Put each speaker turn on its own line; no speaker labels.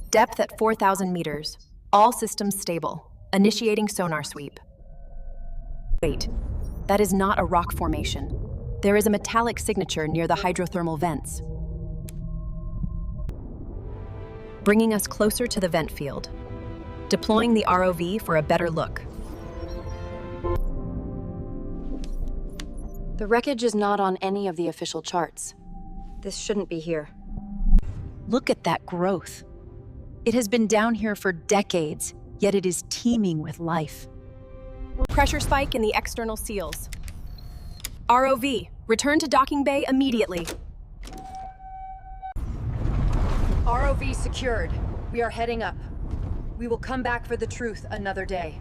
Depth at 4,000 meters. All systems stable. Initiating sonar sweep. Wait, that is not a rock formation. There is a metallic signature near the hydrothermal vents, bringing us closer to the vent field. Deploying the ROV for a better look.
The wreckage is not on any of the official charts. This shouldn't be here.
Look at that growth. It has been down here for decades, yet it is teeming with life.
Pressure spike in the external seals. ROV, return to docking bay immediately.
ROV secured. We are heading up. We will come back for the truth another day.